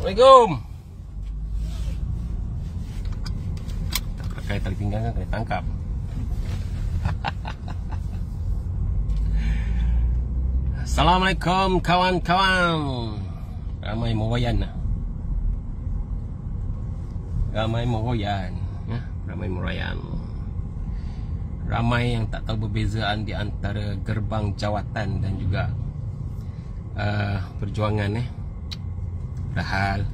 Assalamualaikum. Tak pakai tali pinggang kan kena tangkap. Assalamualaikum kawan-kawan. Ramai merayan lah. Ramai merayan ya? Ramai merayan. Ramai yang tak tahu perbezaan di antara gerbang jawatan dan juga perjuangan Padahal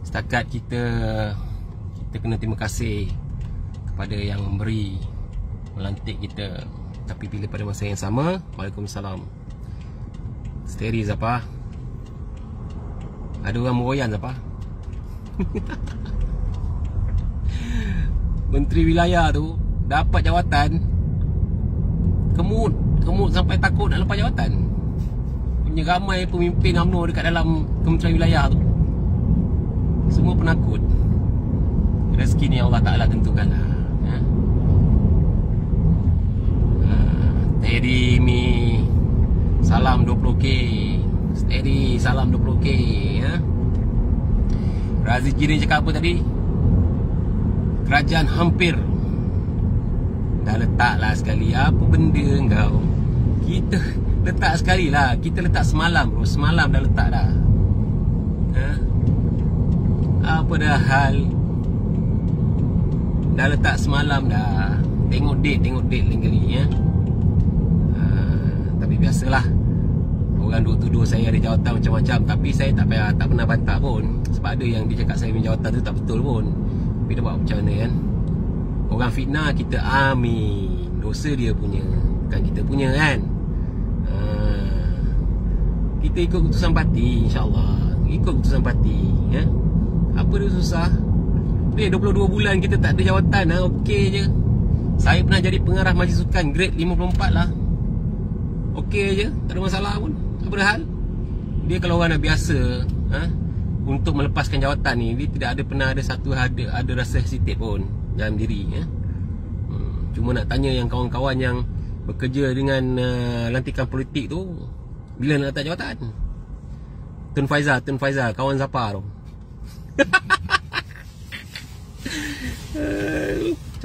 setakat kita kena terima kasih kepada yang memberi, melantik kita. Tapi bila pada masa yang sama, Waalaikumsalam, Steri Zapa, ada orang meroyan Zapa. Menteri wilayah tu dapat jawatan, kemut sampai takut nak lepas jawatan. Punya ramai pemimpin UMNO dekat dalam Kementerian Wilayah tu semua penakut. Rezeki ni Allah Ta'ala tentukan lah ya? Steady mi salam 20k, steady salam 20k ya? Razi Jirin cakap apa tadi? Kerajaan hampir. Dah letak lah sekali. Apa benda kau? Kita letak sekali lah. Kita letak semalam bro. Semalam dah letak dah Apa dah hal? Dah letak semalam dah. Tengok date lain kali ya? Tapi biasalah, orang duk tuduh saya ada jawatan macam-macam. Tapi saya tak pernah bantah pun. Sebab ada yang dia cakap saya punya jawatan tu tak betul pun. Tapi dia buat macam mana kan? Orang fitnah kita, amin. Dosa dia punya, bukan kita punya kan? Kita ikut keputusan parti, insyaAllah. Ikut keputusan parti ya? Apa dia susah? 22 bulan kita tak ada jawatan, okey je. Saya pernah jadi pengarah majlis sukan grade 54 lah. Okey je, tak ada masalah pun. Apa dah hal? Dia kalau orang dah biasa untuk melepaskan jawatan ni, dia tidak ada pernah ada rasa hesitate pun dalam diri ya? Cuma nak tanya yang kawan-kawan yang bekerja dengan lantikan politik tu, bila nak letak jawatan? Tun Faizal, kawan Zapa tu.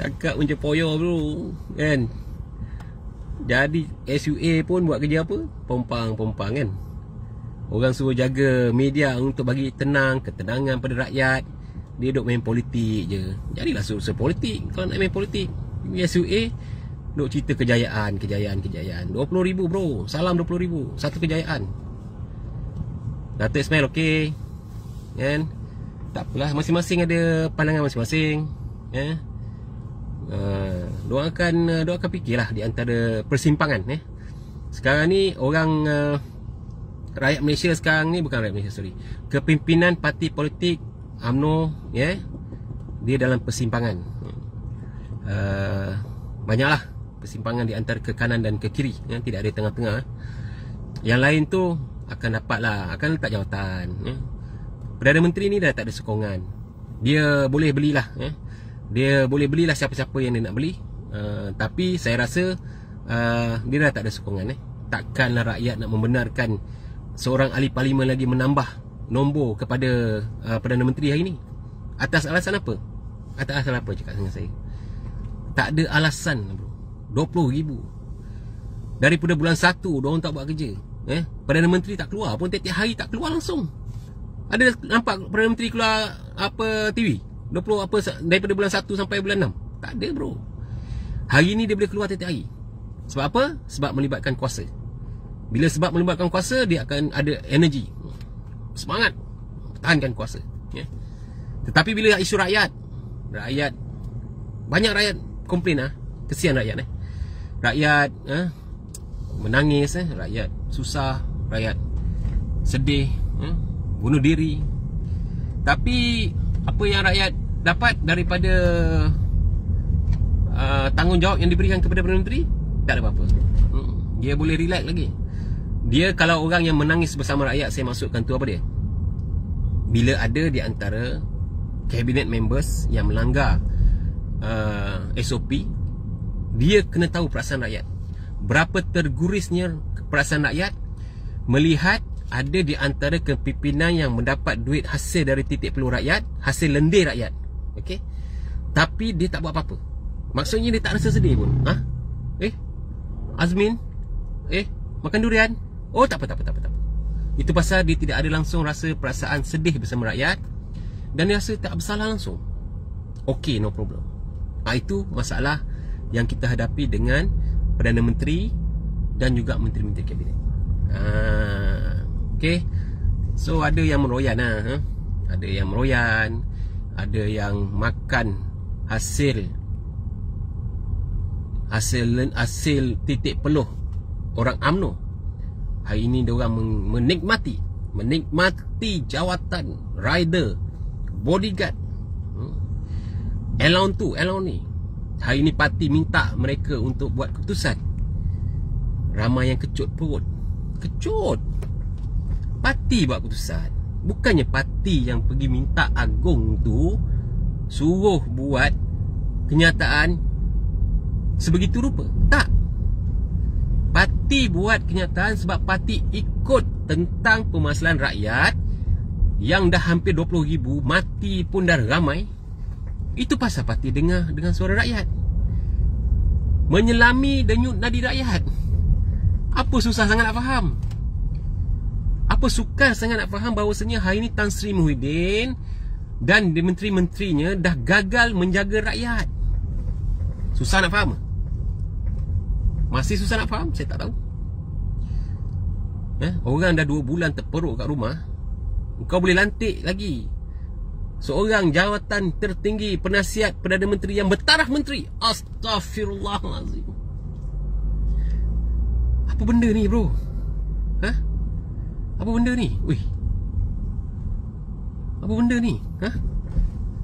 Cakap macam poyo bro kan? Jadi SUA pun buat kerja apa? Pompang kan? Orang suruh jaga media untuk bagi ketenangan pada rakyat. Dia duk main politik je. Jadilah suruh politik. Kalau nak main politik, SUA duk cerita kejayaan. 20,000 bro. Salam 20,000. Satu kejayaan. Datuk Ismail okey kan? Tak apalah, masing-masing ada pandangan masing-masing ya? Diorang akan fikirlah di antara persimpangan Sekarang ni orang rakyat Malaysia sekarang ni, bukan rakyat Malaysia, sorry, kepimpinan parti politik UMNO ya, dia dalam persimpangan. Banyaklah persimpangan di antara ke kanan dan ke kiri ya? Tidak ada tengah-tengah. Yang lain tu akan letak jawatan ya? Perdana Menteri ni dah tak ada sokongan. Dia boleh belilah ya? Dia boleh belilah siapa-siapa yang dia nak beli. Tapi saya rasa dia dah tak ada sokongan Takkanlah rakyat nak membenarkan seorang ahli parlimen lagi menambah nombor kepada Perdana Menteri hari ni. Atas alasan apa? Atas alasan apa cakap dengan saya? Tak ada alasan bro. 20,000 daripada bulan 1 diorang tak buat kerja Perdana Menteri tak keluar pun, tiap-tiap hari tak keluar langsung. Ada nampak Perdana Menteri keluar apa TV 20 apa daripada bulan 1 sampai bulan 6? Tak ada bro. Hari ni dia boleh keluar tiap-tiap hari. Sebab apa? Sebab melibatkan kuasa. Bila sebab melibatkan kuasa, dia akan ada energi, semangat pertahankan kuasa ya? Tetapi bila isu rakyat, banyak rakyat komplain kesian rakyat Rakyat menangis rakyat susah, rakyat sedih bunuh diri. Tapi apa yang rakyat dapat daripada tanggungjawab yang diberikan kepada Perdana Menteri? Tak ada apa-apa. Dia boleh relax lagi. Dia kalau orang yang menangis bersama rakyat, saya masukkan tu apa dia? Bila ada di antara cabinet members yang melanggar SOP, dia kena tahu perasaan rakyat. Berapa tergurisnya perasaan rakyat melihat ada di antara kepimpinan yang mendapat duit hasil dari titik peluh rakyat, hasil lendir rakyat. Okey. Tapi dia tak buat apa-apa. Maksudnya dia tak rasa sedih pun. Azmin, makan durian. Oh, tak apa. Itu pasal dia tidak ada langsung rasa perasaan sedih bersama rakyat, dan dia rasa tak bersalah langsung. Okey, no problem. Itu masalah yang kita hadapi dengan Perdana Menteri dan juga menteri-menteri kabinet. Okey. So ada yang meroyan lah, ada yang meroyan, ada yang makan hasil titik peluh orang UMNO. Hari ini diorang menikmati jawatan rider, bodyguard, allowance tu, allowance ni. Hari ini parti minta mereka untuk buat keputusan. Ramai yang kecut perut. Kecut. Parti buat keputusan. Bukannya parti yang pergi minta agung tu suruh buat kenyataan sebegitu rupa. Tak. Parti buat kenyataan sebab parti ikut tentang permasalahan rakyat yang dah hampir 20,000, mati pun dah ramai. Itu pasal parti dengar dengan suara rakyat, menyelami denyut nadi rakyat. Apa susah sangat nak faham? Apa sukar sangat nak faham bahawasanya hari ini Tan Sri Muhyiddin dan menteri-menterinya dah gagal menjaga rakyat? Susah nak faham? Masih susah nak faham? Saya tak tahu. Orang dah 2 bulan terperuk kat rumah, kau boleh lantik lagi seorang jawatan tertinggi penasihat Perdana Menteri yang bertaraf menteri. Astaghfirullahalazim. Apa benda ni, bro? Apa benda ni? Wih. Apa benda ni?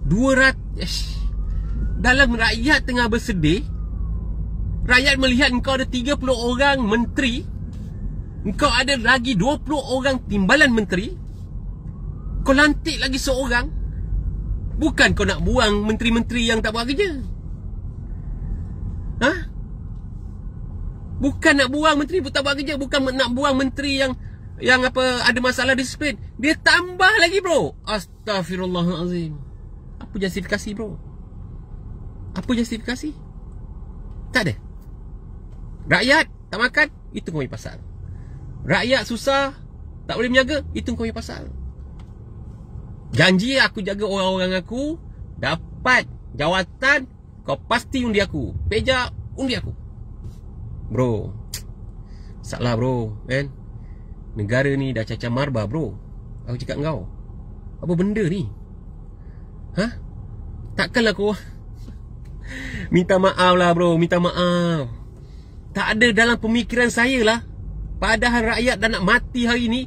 200 dalam rakyat tengah bersedih, rakyat melihat engkau ada 30 orang menteri, engkau ada lagi 20 orang timbalan menteri, kau lantik lagi seorang. Bukan kau nak buang menteri-menteri yang tak buat kerja. Bukan nak buang menteri tak buat kerja, bukan nak buang menteri yang apa ada masalah disiplin. Dia tambah lagi, bro. Astaghfirullahalazim. Apa justifikasi, bro? Apa justifikasi? Tak ada. Rakyat tak makan, itu kau punya pasal. Rakyat susah, tak boleh menjaga, itu kau punya pasal. Janji aku jaga orang-orang aku, dapat jawatan, kau pasti undi aku. Peja, undi aku. Bro, salah, bro, kan? Negara ni dah cacah marba, bro. Aku cakap kau, apa benda ni? Takkanlah kau minta maaf lah, bro. Minta maaf. Tak ada dalam pemikiran saya lah. Padahal rakyat dah nak mati hari ni,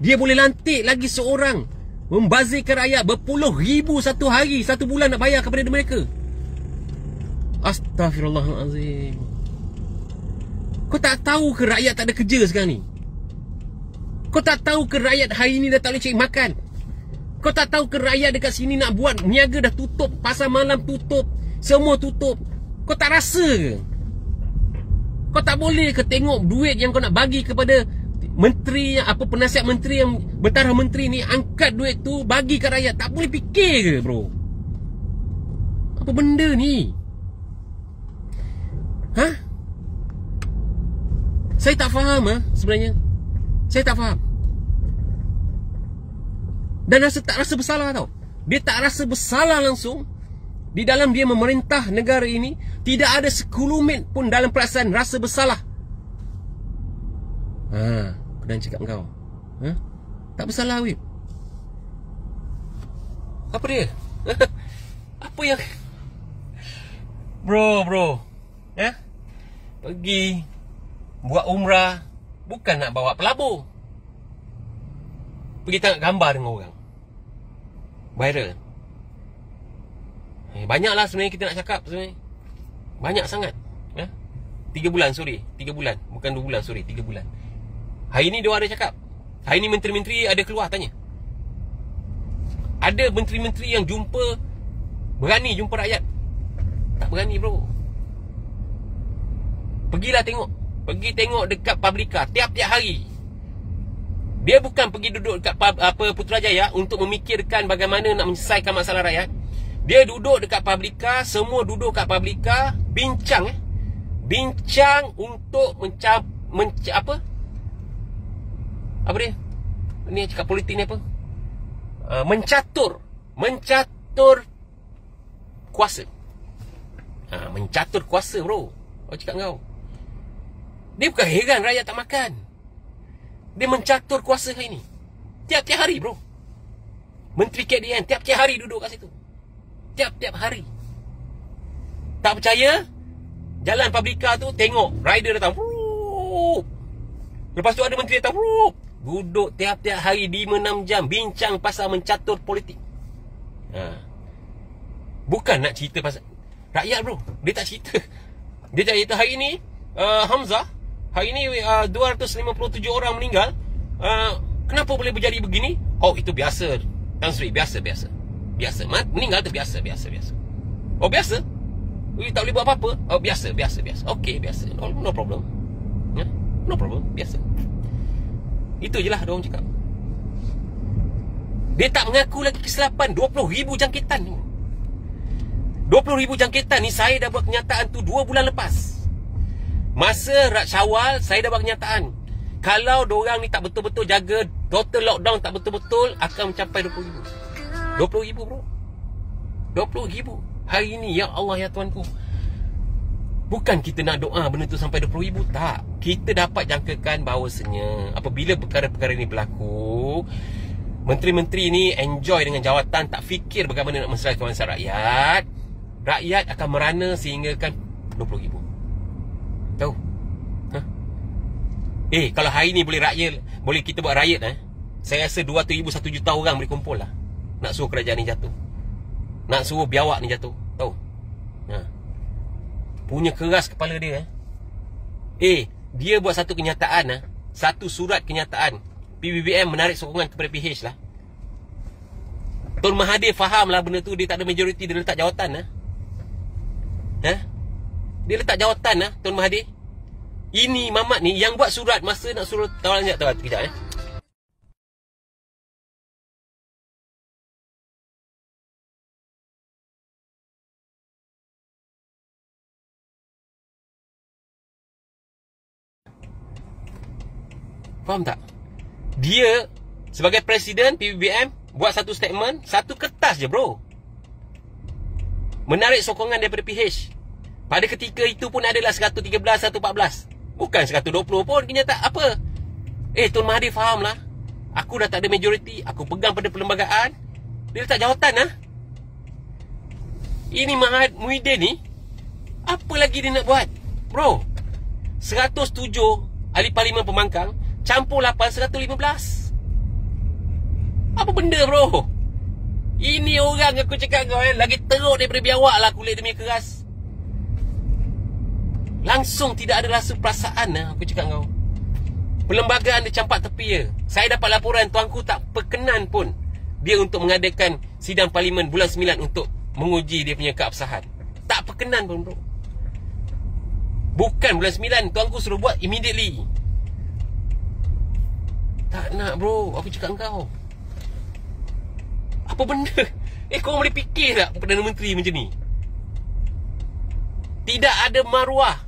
dia boleh lantik lagi seorang membazirkan rakyat berpuluh ribu satu hari, satu bulan nak bayar kepada mereka. Astaghfirullahalazim. Kau tak tahu ke rakyat tak ada kerja sekarang ni? Kau tak tahu ke rakyat hari ni dah tak boleh cari makan? Kau tak tahu ke rakyat dekat sini nak buat niaga dah tutup, pasar malam tutup, semua tutup? Kau tak rasa ke? Kau tak boleh ke tengok duit yang kau nak bagi kepada menteri, apa penasihat menteri yang bertaraf menteri ni, angkat duit tu bagi ke rakyat? Tak boleh fikir ke, bro? Apa benda ni? Saya tak faham sebenarnya. Saya tak faham. Dan tak rasa bersalah tau. Dia tak rasa bersalah langsung. Di dalam dia memerintah negara ini, tidak ada sekelumit pun dalam perasaan rasa bersalah. Aku dah cakap kau, tak bersalah, Wib. Apa dia? Apa yang Bro pergi buat umrah, bukan nak bawa pelabur. Pergi tengok gambar dengan orang viral. Banyaklah sebenarnya kita nak cakap sebenarnya. Banyak sangat. 3 bulan, sorry, 3 bulan, bukan 2 bulan, sorry, 3 bulan. Hari ni dia ada cakap. Hari ni menteri-menteri ada keluar tanya. Ada menteri-menteri yang berani jumpa rakyat. Tak berani, bro. Pergilah tengok. Pergi tengok dekat Publica tiap-tiap hari. Dia bukan pergi duduk dekat Putrajaya untuk memikirkan bagaimana nak menyelesaikan masalah rakyat. Dia duduk dekat Publica, semua duduk kat Publica, bincang untuk apa dia? Ni cakap politik ni apa? Mencatur kuasa. Mencatur kuasa, bro. Aku cakap kau. Dia bukan heran rakyat tak makan. Dia mencatur kuasa hari ni. Tiap-tiap hari, bro. Menteri KDN tiap-tiap hari duduk kat situ. Tiap-tiap hari. Tak percaya? Jalan Publica tu, tengok rider datang. Lepas tu ada menteri datang. Duduk tiap-tiap hari 5-6 jam bincang pasal mencatur politik. Bukan nak cerita pasal rakyat, bro. Dia tak cerita. Dia tak cerita hari ni Hamzah, hari ni 257 orang meninggal. Kenapa boleh berjadi begini? Oh, itu biasa, Tan Sri. Biasa. Meninggal tu biasa. Oh, biasa? Tak boleh buat apa-apa? Oh, biasa. Okey, biasa. No problem. No problem, biasa. Itu je lah diorang cakap. Dia tak mengaku lagi kesilapan. 20,000 jangkitan ni. 20,000 jangkitan ni saya dah buat kenyataan tu 2 bulan lepas. Masa Syawal saya dah buat kenyataan. Kalau diorang ni tak betul-betul jaga, total lockdown tak betul-betul, akan mencapai 20,000. 20,000, bro. 20,000 hari ni. Ya Allah, ya Tuanku. Bukan kita nak doa benda tu sampai 20,000. Tak. Kita dapat jangkakan bahawasanya apabila perkara-perkara ni berlaku, menteri-menteri ni enjoy dengan jawatan, tak fikir bagaimana nak menyelesaikan masalah rakyat. Rakyat akan merana sehingga kan 20,000. Tahu? Kalau hari ni boleh kita buat rakyat, saya rasa 200,000, 1 juta orang boleh kumpul lah. Nak suruh kerajaan ni jatuh. Nak suruh biawak ni jatuh. Tahu? Punya keras kepala dia. Dia buat satu kenyataan, satu surat kenyataan. PBBM menarik sokongan kepada PH lah. Tun Mahathir faham lah benda tu. Dia tak ada majoriti, dia letak jawatan. Dia letak jawatan, Tun Mahathir. Ini Mamat ni yang buat surat masa nak suruh tawaran sekejap. Faham tak? Dia sebagai presiden PBBM buat satu statement, satu kertas je, bro. Menarik sokongan daripada PH. Pada ketika itu pun adalah 113, 114. Bukan 120 pun kenyataan apa. Tun Mahathir faham lah. Aku dah tak ada majoriti, aku pegang pada perlembagaan. Dia letak jawatan. Ini Muhyiddin ni, apa lagi dia nak buat? Bro, 107 ahli parlimen pembangkang campur 8, 115. Apa benda, bro? Ini orang aku cakap kau, lagi teruk daripada biawak lah kulit demi keras. Langsung tidak ada rasa perasaan, aku cakap kau. Perlembagaan dia campak tepi je. Saya dapat laporan tuanku tak berkenan pun dia untuk mengadakan sidang parlimen bulan 9 untuk menguji dia punya keabsahan. Tak berkenan pun, bro. Bukan bulan 9, tuanku suruh buat immediately. Tak nak, bro. Aku cakap kau. Apa benda? Kau boleh fikir tak Perdana Menteri macam ni? Tidak ada maruah.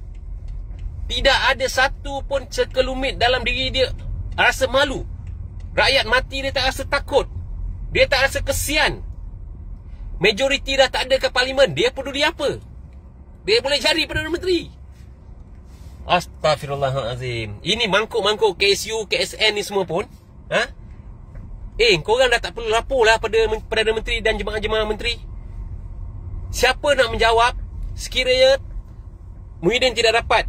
Tidak ada satu pun sekelumit dalam diri dia rasa malu. Rakyat mati dia tak rasa takut. Dia tak rasa kesian. Majoriti dah tak ada ke parlimen. Dia peduli apa? Dia boleh cari Perdana Menteri. Astaghfirullahalazim. Ini mangkuk-mangkuk KSU, KSN ni semua pun, korang dah tak perlu lapor lah pada Perdana Menteri dan jemaah-jemaah menteri. Siapa nak menjawab sekiranya Muhyiddin tidak dapat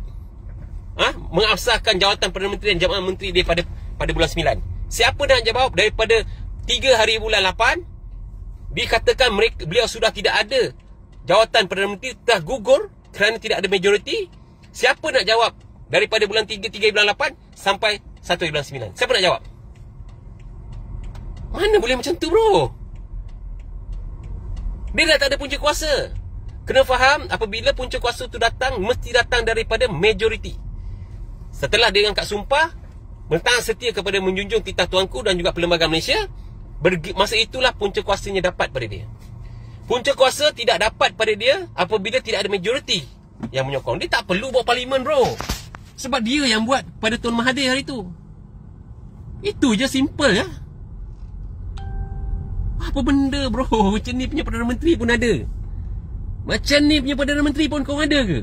mengabsahkan jawatan Perdana Menteri dan jemaah menteri dia pada bulan 9? Siapa nak jawab daripada 3 hari bulan 8 dikatakan beliau sudah tidak ada jawatan Perdana Menteri, telah gugur kerana tidak ada majoriti? Siapa nak jawab daripada bulan 3 bulan 8 sampai 1 bulan 9? Siapa nak jawab? Mana boleh macam tu, bro? Dia dah tak ada punca kuasa. Kena faham, apabila punca kuasa tu datang, mesti datang daripada majoriti. Setelah dia angkat sumpah, Mentang setia kepada menjunjung titah tuanku dan juga Perlembagaan Malaysia. Masa itulah punca kuasanya dapat pada dia. Punca kuasa tidak dapat pada dia apabila tidak ada majoriti yang menyokong. Dia tak perlu buat parlimen, bro. Sebab dia yang buat pada Tun Mahathir hari tu. Itu je, simple ya. Apa benda, bro? Macam ni punya Perdana Menteri pun ada. Macam ni punya Perdana Menteri pun kau ada ke?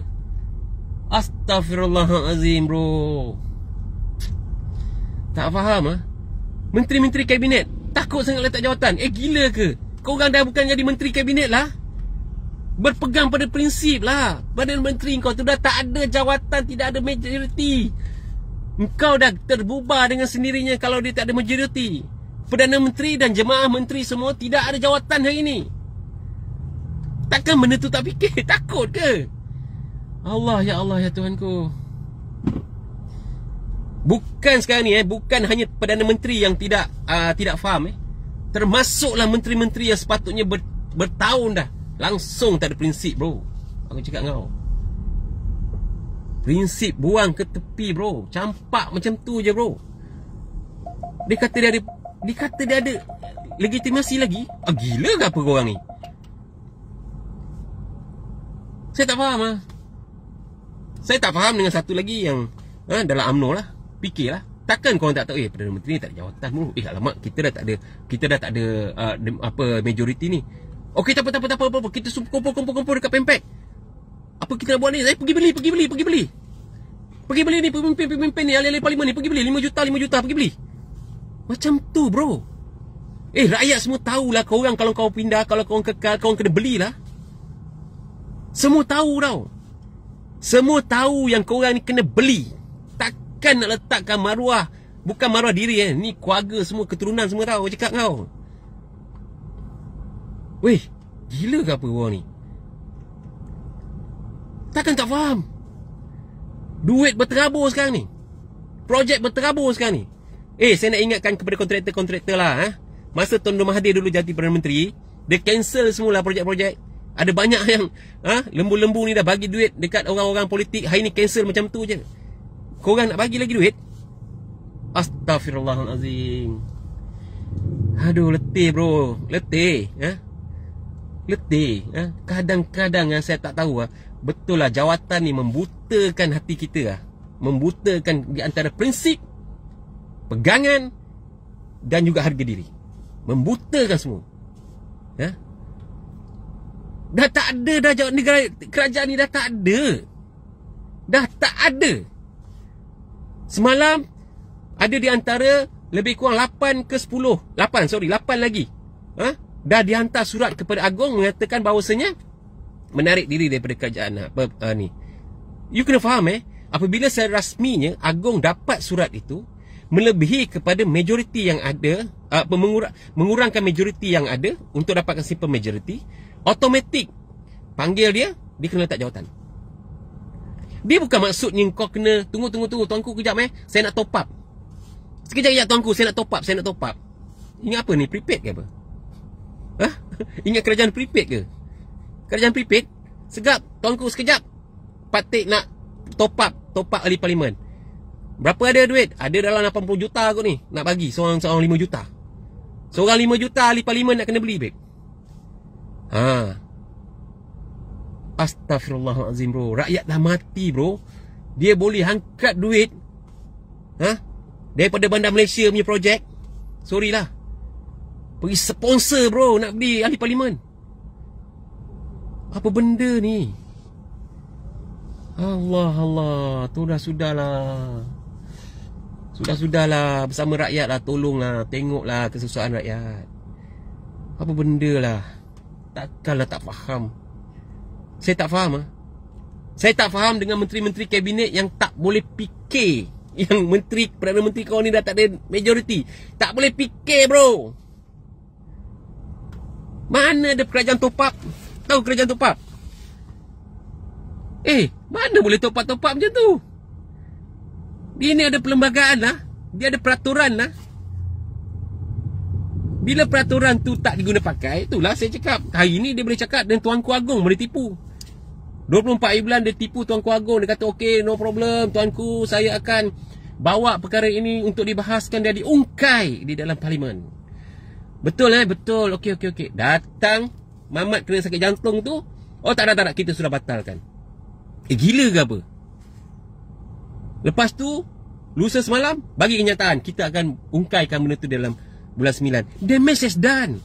Astaghfirullahalazim, bro. Tak faham ah. Menteri-menteri kabinet takut sangat letak jawatan. Gila ke? Kau orang dah bukan jadi menteri kabinet lah. Berpegang pada prinsip lah. Perdana Menteri kau tu dah tak ada jawatan, tidak ada majoriti. Engkau dah terbubar dengan sendirinya kalau dia tak ada majoriti. Perdana Menteri dan jemaah menteri semua tidak ada jawatan hari ini. Takkan benda tu tak fikir? Takut ke? Allah ya Tuhanku. Bukan sekarang ni bukan hanya Perdana Menteri yang tidak faham termasuklah menteri-menteri yang sepatutnya bertahun dah langsung tak ada prinsip, bro. Aku cakap kau, prinsip buang ke tepi, bro. Campak macam tu je, bro. Dia kata dia ada legitimasi lagi. Gila ke apa korang ni? Saya tak faham lah. Saya tak faham dengan satu lagi yang dalam UMNO lah. Fikirlah, takkan korang tak tahu Perdana Menteri ni tak ada jawatan, bro. Alamak, kita dah tak ada apa majoriti ni. Okey, tak apa. Kita kumpul dekat Pempek. Apa kita nak buat ni? Saya pergi beli ni pemimpin ni, ahli-ahli parlimen ni, pergi beli 5 juta pergi beli. Macam tu, bro. Rakyat semua tahulah korang kalau kau pindah, kalau korang kekal, korang kena belilah. Semua tahu tau. Semua tahu yang korang ni kena beli. Takkan nak letakkan maruah, bukan maruah diri ni keluarga semua, keturunan semua tau. Cakap kau, weh, gila ke apa orang ni? Takkan tak faham. Duit berterabur sekarang ni. Projek berterabur sekarang ni. Saya nak ingatkan kepada kontraktor-kontraktor lah. Masa Tun Mahathir dulu jadi Perdana Menteri, dia cancel semula projek-projek. Ada banyak yang lembu-lembu ni dah bagi duit dekat orang-orang politik. Hari ni cancel macam tu je. Korang nak bagi lagi duit? Astaghfirullahalazim. Aduh, letih, bro. Letih. Letih. Kadang-kadang saya tak tahu betul lah jawatan ni membutakan hati kita. Membutakan di antara prinsip, pegangan dan juga harga diri. Membutakan semua. Dah tak ada dah negara, kerajaan ni dah tak ada. Dah tak ada. Semalam ada di antara lebih kurang 8 lagi. Dah dihantar surat kepada Agong mengatakan bahawasanya menarik diri daripada kerajaan ni. You kena faham apabila secara rasminya Agong dapat surat itu melebihi kepada majoriti yang ada, mengurangkan majoriti yang ada untuk dapatkan simple majority, automatik panggil dia kena letak jawatan. Dia bukan maksudnya kau kena tunggu tuanku kejap saya nak top up. Sekejap tuanku, saya nak top up. Ingat apa ni, prepaid ke apa? Ingat kerajaan prepaid ke? Kerajaan prepaid, segap tuanku sekejap, patik nak top up ahli parlimen. Berapa ada duit? Ada dalam 80 juta kot ni, nak bagi seorang 5 juta. Seorang 5 juta ahli parlimen nak kena beli, babe. Astaghfirullahalazim, bro. Rakyat dah mati, bro. Dia boleh angkat duit daripada Bandar Malaysia punya projek. Sorry lah, pergi sponsor, bro, nak beli ahli parlimen. Apa benda ni? Allah, tu dah sudahlah. Sudahlah bersama rakyat lah. Tolonglah, tengoklah kesusahan rakyat. Apa benda lah. Takkanlah tak faham. Saya tak faham. Saya tak faham dengan menteri-menteri kabinet yang tak boleh fikir. Yang Perdana Menteri kau ni dah tak ada majoriti. Tak boleh fikir, bro. Mana ada kerajaan top up? Tahu kerajaan top up? Mana boleh top up macam tu? Dia ni ada perlembagaan lah. Dia ada peraturan lah. Bila peraturan tu tak diguna pakai, itulah saya cakap. Hari ni dia boleh cakap dan Tuanku Agong boleh tipu. 24 bulan dia tipu Tuanku Agong. Dia kata, okey, no problem Tuanku, saya akan bawa perkara ini untuk dibahaskan dan diungkai di dalam parlimen. Betul betul. Okey. Datang Mamat kena sakit jantung tu, oh tak ada, kita sudah batalkan. Gila ke apa? Lepas tu lusa semalam bagi kenyataan kita akan ungkaikan benda tu dalam bulan 9. Damage is done.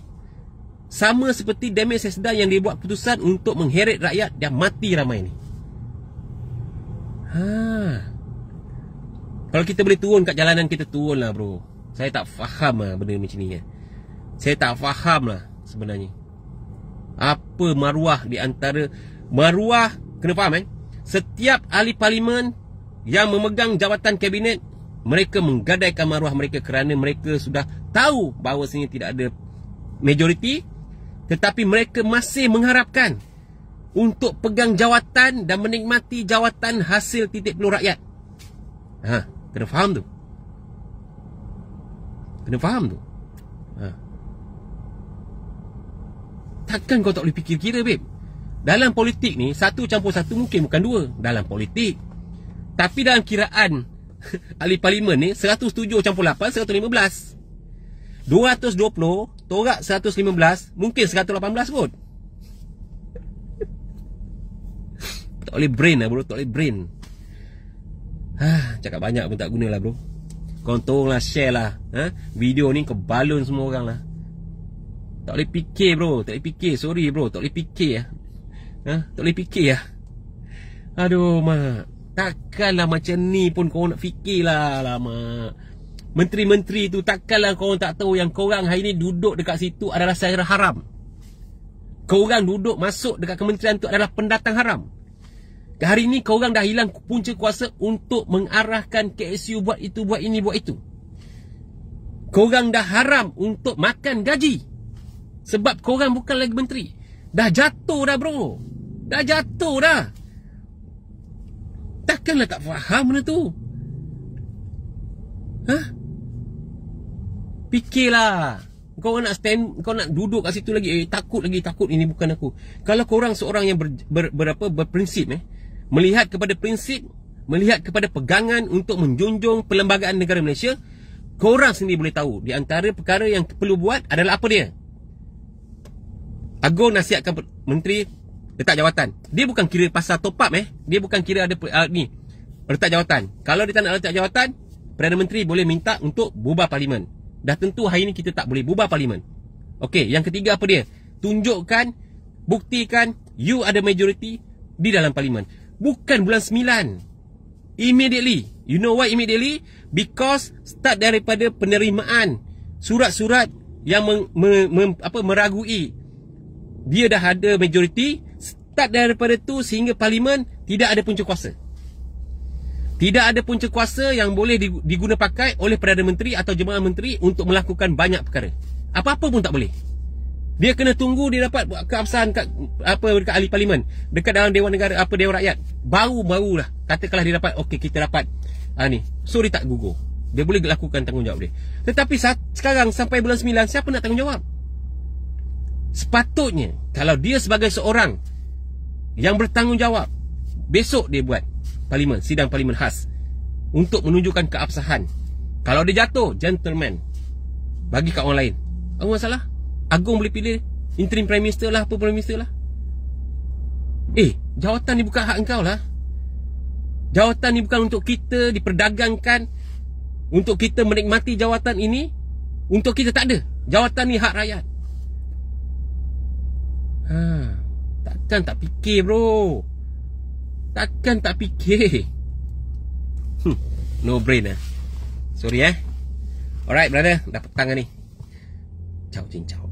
Sama seperti damage is done yang dia buat keputusan untuk mengheret rakyat dan mati ramai ni. Kalau kita boleh turun kat jalanan, kita turun lah bro. Saya tak faham lah benda macam ni. Saya tak faham lah sebenarnya. Apa maruah di antara maruah, kena faham setiap ahli parlimen yang memegang jawatan kabinet, mereka menggadaikan maruah mereka kerana mereka sudah tahu bahawa sebenarnya tidak ada majoriti, tetapi mereka masih mengharapkan untuk pegang jawatan dan menikmati jawatan hasil titik peluh rakyat. Kena faham tu. Takkan kau tak boleh fikir kira, babe? Dalam politik ni, 1 campur 1 mungkin bukan 2 dalam politik. Tapi dalam kiraan ahli parlimen ni 107 campur 8, 115. 220 torak 115, mungkin 118 kot. Tak boleh brain lah bro, tak boleh brain. Cakap banyak pun tak guna lah bro. Kau tolonglah share lah video ni ke balon semua orang lah. Tak boleh fikir bro, tak boleh fikir. Sorry bro, tak boleh fikir tak boleh fikir lah. Aduh mak, takkanlah macam ni pun korang nak fikir lah mak. Menteri-menteri tu takkanlah korang tak tahu yang korang hari ni duduk dekat situ adalah secara haram. Korang duduk masuk dekat kementerian tu adalah pendatang haram. Hari ni korang dah hilang punca kuasa untuk mengarahkan KSU buat itu, buat ini, buat itu. Korang dah haram untuk makan gaji sebab korang bukan lagi menteri. Dah jatuh dah bro. Dah jatuh dah. Takkanlah tak faham benda tu. Fikirlah. Kau nak stand, kau nak duduk kat situ lagi, takut ini bukan aku. Kalau korang seorang yang berprinsip melihat kepada prinsip, melihat kepada pegangan untuk menjunjung perlembagaan negara Malaysia, korang sendiri boleh tahu di antara perkara yang perlu buat adalah apa dia. Agong nasihatkan menteri letak jawatan. Dia bukan kira pasal top up dia bukan kira ada letak jawatan. Kalau dia tak nak letak jawatan, Perdana Menteri boleh minta untuk bubar parlimen. Dah tentu hari ni kita tak boleh bubar parlimen. Okey, yang ketiga apa dia? Tunjukkan, buktikan you ada majority di dalam parlimen. Bukan bulan 9. Immediately. You know why immediately? Because start daripada penerimaan surat-surat yang meragui dia dah ada majority. Start daripada tu sehingga parlimen tidak ada punca kuasa. Tidak ada punca kuasa yang boleh diguna pakai oleh Perdana Menteri atau Jemaah Menteri untuk melakukan banyak perkara. Apa-apa pun tak boleh. Dia kena tunggu dia dapat keabsahan dekat ahli parlimen, dekat dalam Dewan Negara, Dewan Rakyat. Baru-barulah katakanlah dia dapat, okey kita dapat ni. So dia tak gugur. Dia boleh lakukan tanggungjawab dia. Tetapi sekarang sampai bulan 9, siapa nak tanggungjawab? Sepatutnya kalau dia sebagai seorang yang bertanggungjawab, besok dia buat parlimen, sidang parlimen khas untuk menunjukkan keabsahan. Kalau dia jatuh, gentleman, bagi kat orang lain. Apa masalah? Agong boleh pilih interim prime minister lah, apa prime minister lah. Jawatan ni bukan hak engkau lah. Jawatan ni bukan untuk kita diperdagangkan, untuk kita menikmati jawatan ini. Untuk kita tak ada. Jawatan ni hak rakyat. Takkan tak fikir bro. Takkan tak fikir. No brain Sorry Alright brother, dah petang ni. Ciao cincau.